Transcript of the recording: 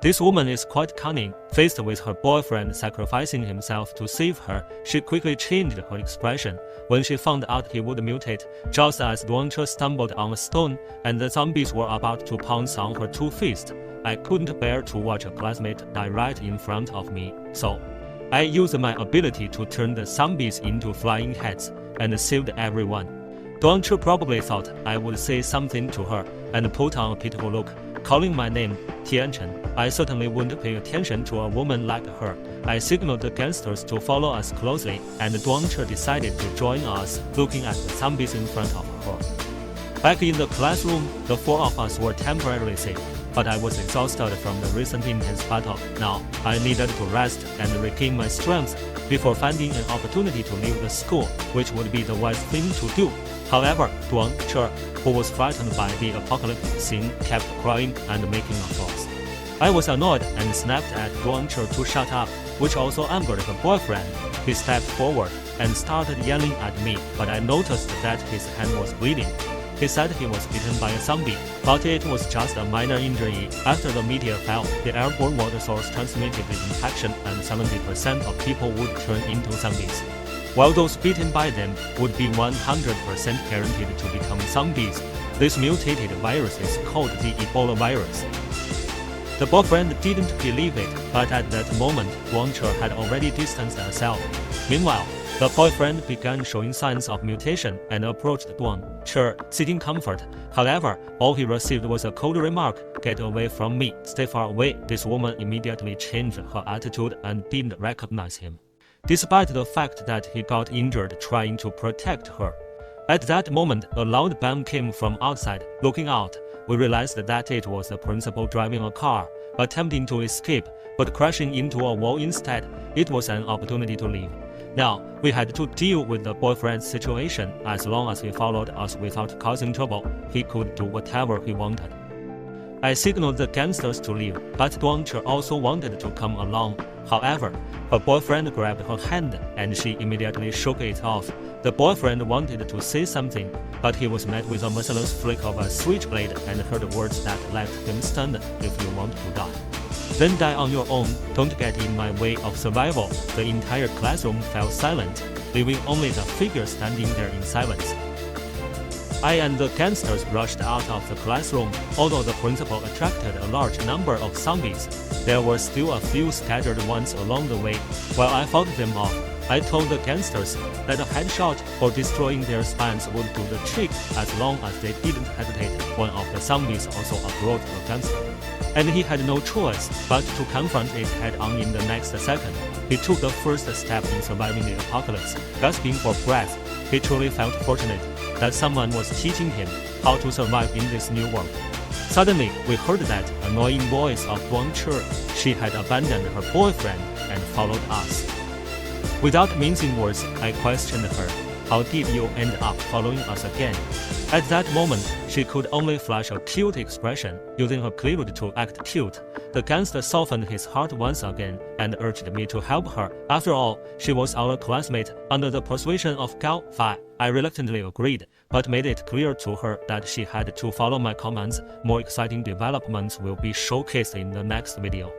This woman is quite cunning. Faced with her boyfriend sacrificing himself to save her, she quickly changed her expression. When she found out he would mutate, just as Duangche stumbled on a stone and the zombies were about to pounce on her two fists, I couldn't bear to watch a classmate die right in front of me, so I used my ability to turn the zombies into flying heads and saved everyone. Duangche probably thought I would say something to her and put on a pitiful look, calling my name Tianchen. I certainly wouldn't pay attention to a woman like her. I signaled the gangsters to follow us closely, and Duangche decided to join us, looking at the zombies in front of her. Back in the classroom, the four of us were temporarily safe, but I was exhausted from the recent intense battle. Now, I needed to rest and regain my strength before finding an opportunity to leave the school, which would be the wise thing to do. However, Duangche, who was frightened by the apocalyptic scene, kept crying and making a fuss. I was annoyed and snapped at Duangche to shut up, which also angered her boyfriend. He stepped forward and started yelling at me, but I noticed that his hand was bleeding. He said he was bitten by a zombie, but it was just a minor injury. After the meteor fell, the airborne water source transmitted the infection and 70% of people would turn into zombies, while those bitten by them would be 100% guaranteed to become zombies. This mutated virus is called the Ebola virus. The boyfriend didn't believe it, but at that moment, Duangche had already distanced herself. Meanwhile, the boyfriend began showing signs of mutation and approached Duangche, seeking comfort. However, all he received was a cold remark, "Get away from me, stay far away." This woman immediately changed her attitude and didn't recognize him, despite the fact that he got injured trying to protect her. At that moment, a loud bang came from outside. Looking out, we realized that it was the principal driving a car, attempting to escape, but crashing into a wall instead. It was an opportunity to leave. Now, we had to deal with the boyfriend's situation. As long as he followed us without causing trouble, he could do whatever he wanted. I signaled the gangsters to leave, but Duangche also wanted to come along. However, her boyfriend grabbed her hand and she immediately shook it off. The boyfriend wanted to say something, but he was met with a merciless flick of a switchblade and heard words that left him stunned. "If you want to die, then die on your own. Don't get in my way of survival." The entire classroom fell silent, leaving only the figure standing there in silence. I and the gangsters rushed out of the classroom. Although the principal attracted a large number of zombies, there were still a few scattered ones along the way. While I fought them off, I told the gangsters that a headshot or destroying their spines would do the trick as long as they didn't hesitate. One of the zombies also approached the gangster, and he had no choice but to confront it head-on in the next second. He took the first step in surviving the apocalypse. Gasping for breath, he truly felt fortunate that someone was teaching him how to survive in this new world. Suddenly, we heard that annoying voice of Duangche. She had abandoned her boyfriend and followed us. Without mincing words, I questioned her. "How did you end up following us again?" At that moment, she could only flash a cute expression, using her cleavage to act cute. The gangster softened his heart once again and urged me to help her. After all, she was our classmate. Under the persuasion of Gao Fai, I reluctantly agreed, but made it clear to her that she had to follow my commands. More exciting developments will be showcased in the next video.